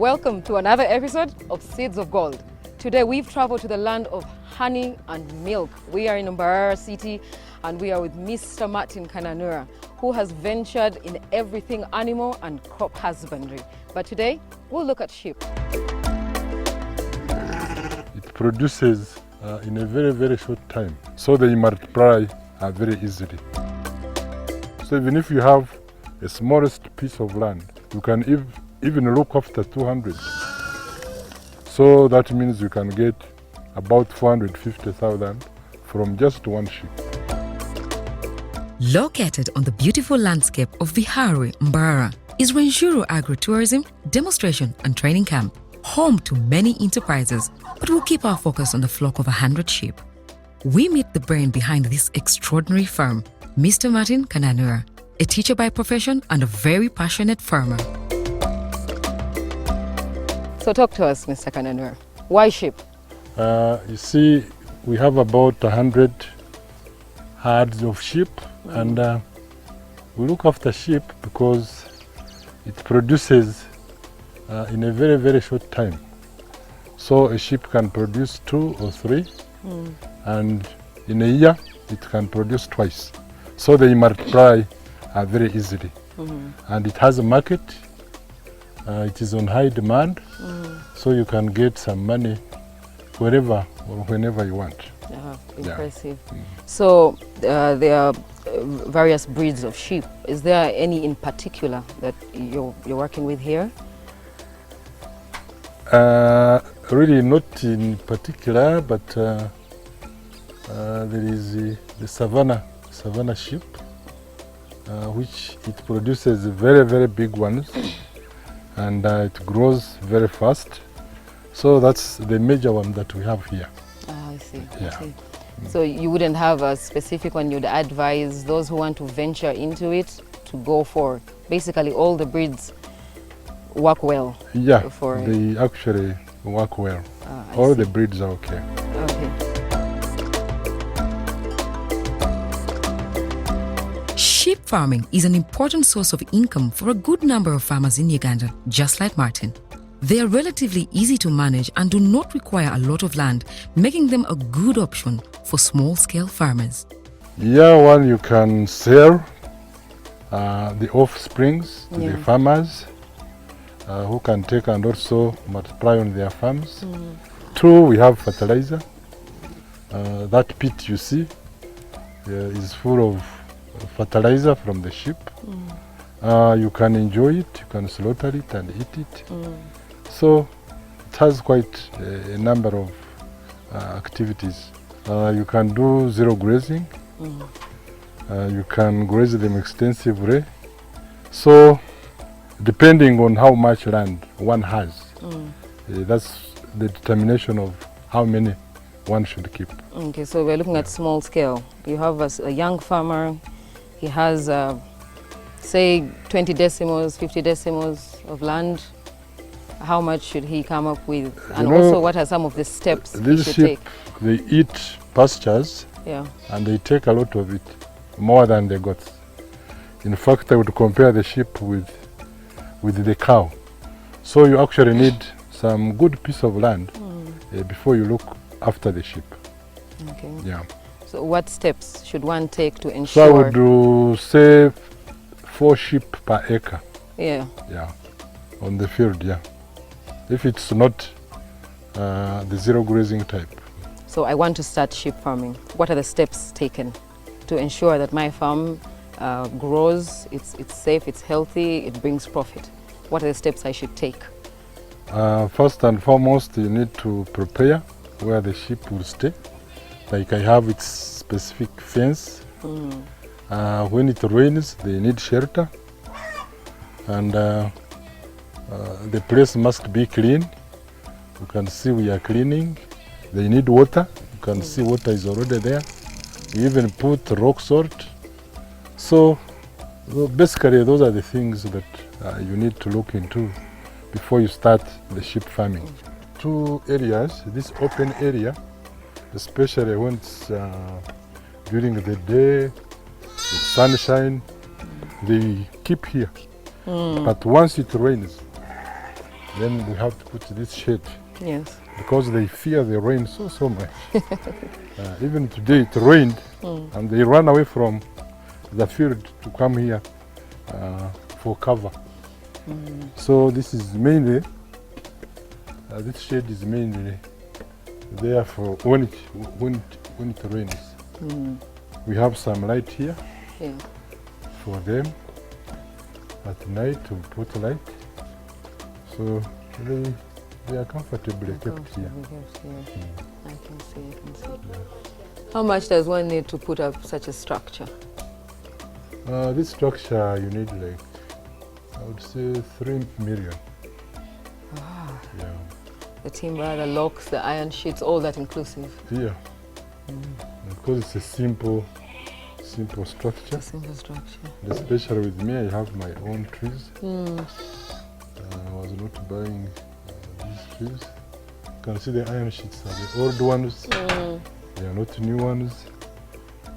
Welcome to another episode of Seeds of Gold. Today we've traveled to the land of honey and milk. We are in Mbarara City and we are with Mr. Martin Kananura, who has ventured in everything animal and crop husbandry. But today we'll look at sheep. It produces in a very short time, so they multiply very easily. So even if you have a smallest piece of land, you can even look after 200. So that means you can get about 450,000 from just one sheep. Located on the beautiful landscape of Viharu, Mbarara, is Rwenzhuru Agritourism Demonstration and Training Camp, home to many enterprises, but we'll keep our focus on the flock of 100 sheep. We meet the brain behind this extraordinary farm, Mr. Martin Kananura, a teacher by profession and a very passionate farmer. So talk to us, Mr. Kananura. Why sheep? You see, we have about 100 herds of sheep, and we look after sheep because it produces in a very short time. So a sheep can produce 2 or 3, and in a year it can produce twice. So they multiply very easily, and it has a market. It is on high demand, so you can get some money wherever or whenever you want. Impressive. Yeah. So there are various breeds of sheep. Is there any in particular that you're working with here? Really not in particular, but there is the Savannah sheep, which it produces very big ones, and it grows very fast. So that's the major one that we have here. I see. Yeah. I see. So you wouldn't have a specific one you'd advise those who want to venture into it to go for? Basically all the breeds work well? Yeah, they actually work well. All the breeds are okay. Okay. Sheep farming is an important source of income for a good number of farmers in Uganda, just like Martin. They are relatively easy to manage and do not require a lot of land, making them a good option for small-scale farmers. Yeah, one, you can sell the offsprings to the farmers who can take and also multiply on their farms. 2, we have fertilizer. That pit you see is full of fertilizer from the sheep. You can enjoy it, you can slaughter it and eat it. So it has quite a number of activities. You can do zero grazing. You can graze them extensively. So depending on how much land one has, that's the determination of how many one should keep. Okay, so we're looking at small scale. You have a young farmer, he has say 20 decimals, 50 decimals of land. How much should he come up with? And also, what are some of the steps he should sheep, take? They eat pastures, and they take a lot of it, more than the goats. In fact, I would compare the sheep with the cow. So you actually need some good piece of land before you look after the sheep. Okay. Yeah. So what steps should one take to ensure? So I would say 4 sheep per acre. Yeah. Yeah. On the field, yeah. If it's not the zero grazing type. So I want to start sheep farming. What are the steps taken to ensure that my farm grows, it's safe, it's healthy, it brings profit? What are the steps I should take? First and foremost, you need to prepare where the sheep will stay. Like I have its specific fence. When it rains, they need shelter. And the place must be clean. You can see we are cleaning. They need water. You can see water is already there. We even put rock salt. So basically those are the things that you need to look into before you start the sheep farming. 2 areas, this open area, especially when it's during the day, with sunshine, they keep here. But once it rains, Then we have to put this shade Yes. because they fear the rain so much. Even today it rained and they ran away from the field to come here for cover. So this is mainly, this shade is mainly there for when it rains. We have some light here for them at night to put light. So they are comfortably kept here. I can see. How much does one need to put up such a structure? This structure you need like, I would say 3 million. Yeah. The timber, the locks, the iron sheets, all that inclusive? Yeah. Because it's a simple structure. A simple structure. Especially with me, I have my own trees. I was not buying these trees. You can see the iron sheets are the old ones. They are not new ones.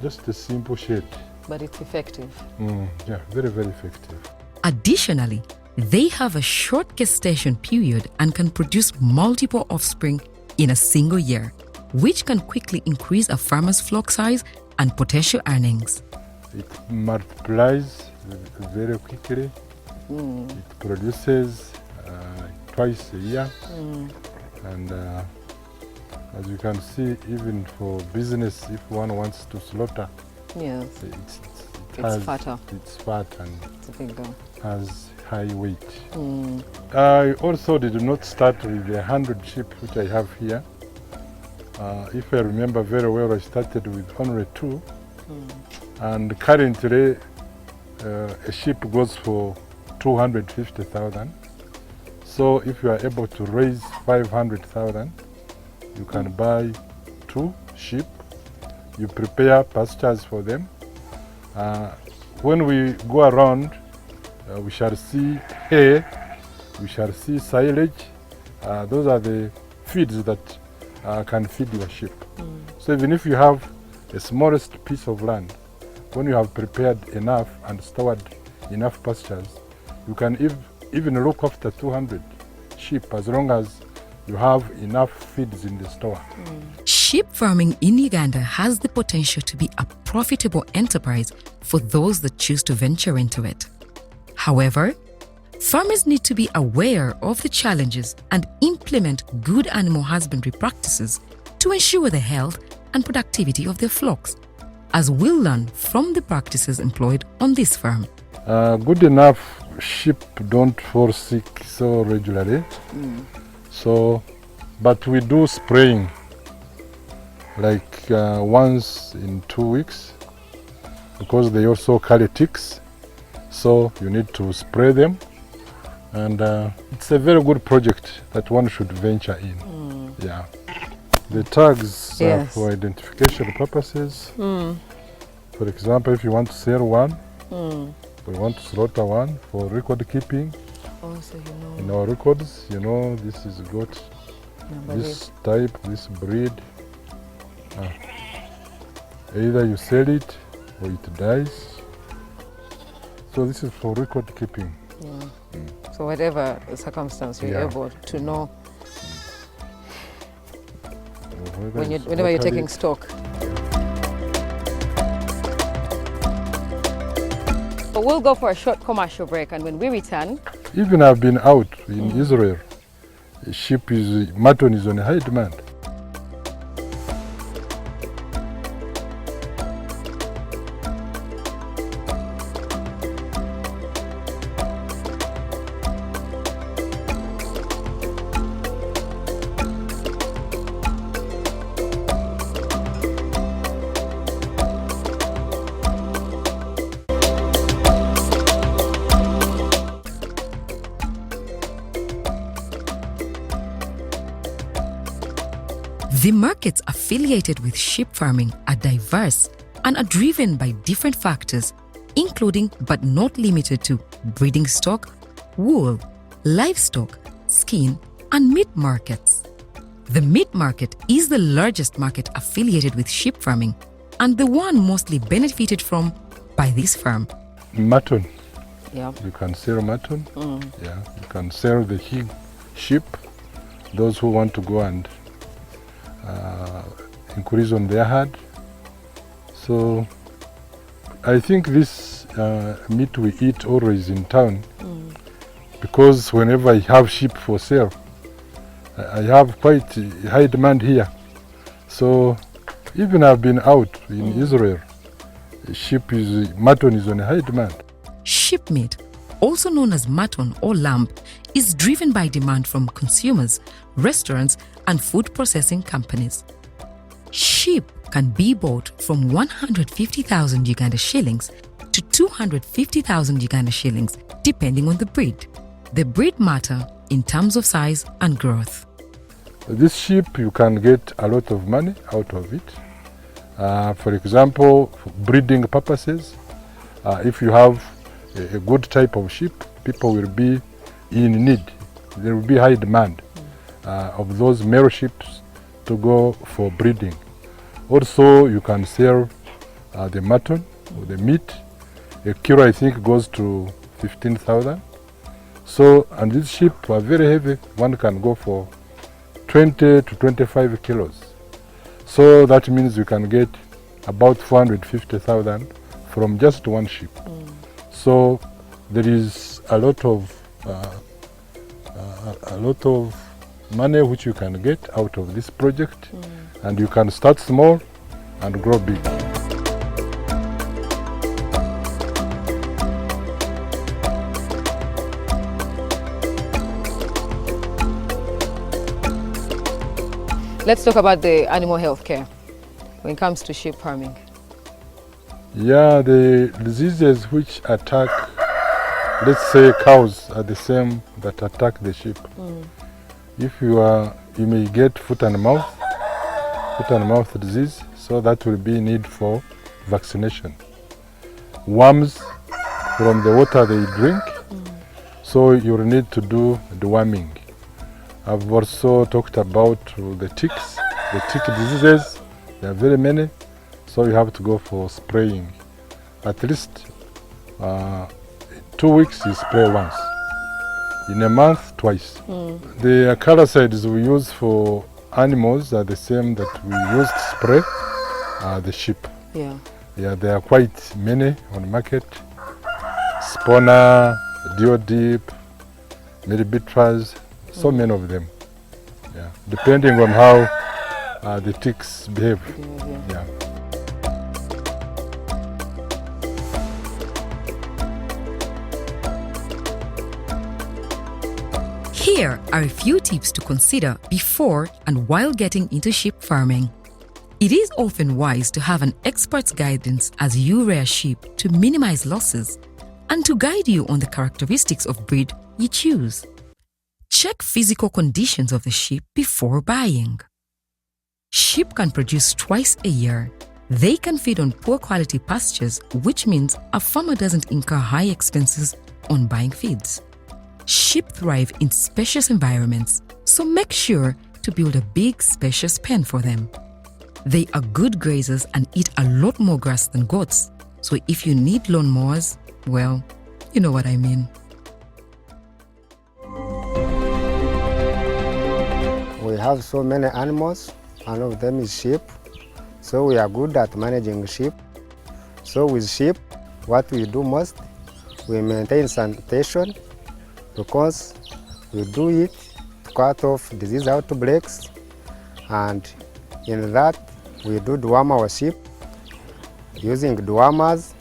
Just a simple shade. But it's effective. Yeah, very, very effective. Additionally, they have a short gestation period and can produce multiple offspring in a single year, which can quickly increase a farmer's flock size and potential earnings. It multiplies very quickly. It produces twice a year. And as you can see, even for business, if one wants to slaughter, Yes. it's fatter. It's fat and It's bigger. has high weight. I also did not start with the 100 sheep which I have here. If I remember very well, I started with only 2. And currently, a sheep goes for 250,000. So if you are able to raise 500,000, you can buy 2 sheep. You prepare pastures for them. When we go around, we shall see hay, we shall see silage. Those are the feeds that can feed your sheep. So even if you have the smallest piece of land, when you have prepared enough and stored enough pastures, you can even look after 200 sheep as long as you have enough feeds in the store. Sheep farming in Uganda has the potential to be a profitable enterprise for those that choose to venture into it. However, farmers need to be aware of the challenges and implement good animal husbandry practices to ensure the health and productivity of their flocks, as we'll learn from the practices employed on this farm. Good enough sheep don't fall sick so regularly. But we do spraying like once in 2 weeks because they also carry ticks. So you need to spray them, and it's a very good project that one should venture in. Yeah. The tags are for identification purposes. For example, if you want to sell one, we want to slaughter one for record keeping. Also, In our records, this is got this type, this breed. Either you sell it or it dies. So this is for record keeping. So whatever the circumstance, you're able to know whenever you're taking stock. But we'll go for a short commercial break, and when we return... Even I've been out in Israel. Mutton is on high demand. The markets affiliated with sheep farming are diverse and are driven by different factors, including but not limited to breeding stock, wool, livestock, skin, and meat markets. The meat market is the largest market affiliated with sheep farming and the one mostly benefited from by this farm. Mutton. Yeah. You can sell mutton. You can sell the sheep, those who want to go and increase on their herd. So I think this meat we eat always in town, because whenever I have sheep for sale, I have quite high demand here. So even I've been out in Israel, mutton is on high demand. Sheep meat, also known as mutton or lamb, is driven by demand from consumers, restaurants, and food processing companies. Sheep can be bought from 150,000 Uganda shillings to 250,000 Uganda shillings, depending on the breed. The breed matter in terms of size and growth. This sheep, you can get a lot of money out of it. For example, for breeding purposes, if you have a good type of sheep, people will be in need. There will be high demand of those male sheep to go for breeding. Also, you can sell the mutton, or the meat. A kilo, I think, goes to 15,000. So, and these sheep are very heavy. One can go for 20 to 25 kilos. So that means you can get about 450,000 from just one sheep. So there is a lot of money which you can get out of this project, and you can start small and grow big. Let's talk about the animal health care when it comes to sheep farming. Yeah, the diseases which attack, let's say, cows are the same that attack the sheep. If you may get foot and mouth disease, so that will be need for vaccination. Worms from the water they drink, so you will need to do deworming. I've also talked about the ticks, the tick diseases. There are very many, so you have to go for spraying. At least 2 weeks you spray once. In a month, twice. The acaricides we use for animals are the same that we use to spray the sheep. Yeah. Yeah, there are quite many on the market. Spona, Diodip, Meribitras, so many of them. Yeah, depending on how the ticks behave. Yeah. Here are a few tips to consider before and while getting into sheep farming. It is often wise to have an expert's guidance as you rear sheep to minimize losses and to guide you on the characteristics of breed you choose. Check physical conditions of the sheep before buying. Sheep can produce twice a year. They can feed on poor quality pastures, which means a farmer doesn't incur high expenses on buying feeds. Sheep thrive in spacious environments, so make sure to build a big, spacious pen for them. They are good grazers and eat a lot more grass than goats, so if you need lawnmowers, well, you know what I mean. We have so many animals, one of them is sheep, so we are good at managing sheep. So with sheep, what we do most, we maintain sanitation, because we do it to cut off disease outbreaks, and in that we do deworm our sheep using dewormers,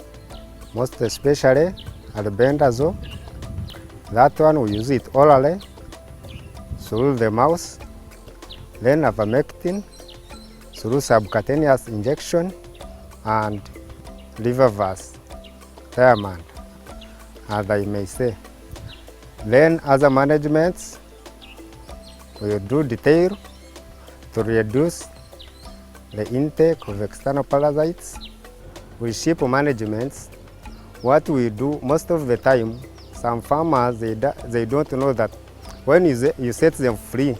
most especially albendazole. That one we use it orally through the mouth, then ivermectin through subcutaneous injection, and liververse, thiamine, as I may say. Then other managements, we do detail to reduce the intake of external parasites. With sheep managements, what we do most of the time, some farmers, they don't know that when you set them free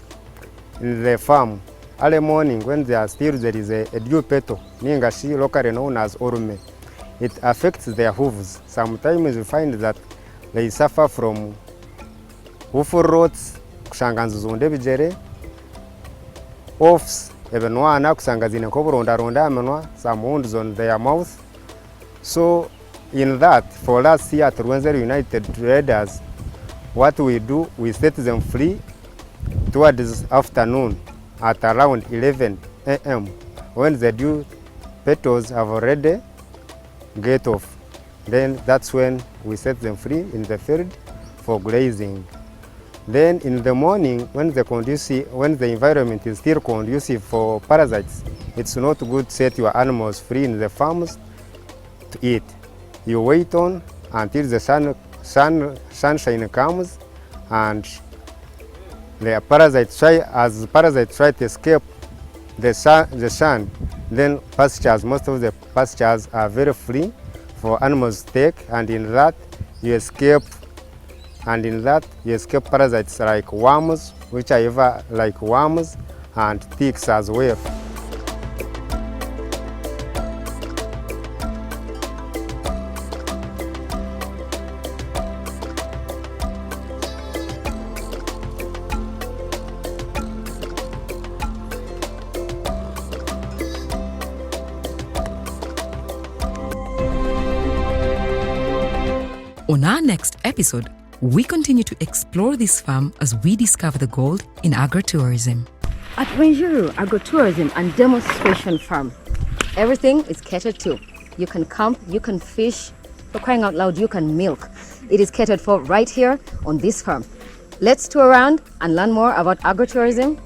in the farm, early morning when there is a dew petal, ningashi locally known as orme, it affects their hooves. Sometimes you find that they suffer from hoof rots kushanga nzizunda ebijere offs ebenwana kusanga zine koburondaronda amenwa some wounds on their mouth. So in that, for us here at Rwenzori United Traders, what we do, we set them free towards afternoon at around 11 a.m. when the dew petals have already get off. Then that's when we set them free in the field for grazing. Then in the morning, when the environment is still conducive for parasites, it's not good to set your animals free in the farms to eat. You wait on until the sunshine comes, and the parasites try to escape the sun, then pastures, most of the pastures are very free for animals to take, and in that you escape parasites like worms, which are like worms, and ticks as well. On our next episode, we continue to explore this farm as we discover the gold in agritourism. At Rwenzori Agritourism and Demonstration Farm, everything is catered to. You can camp, you can fish, for crying out loud, you can milk. It is catered for right here on this farm. Let's tour around and learn more about agritourism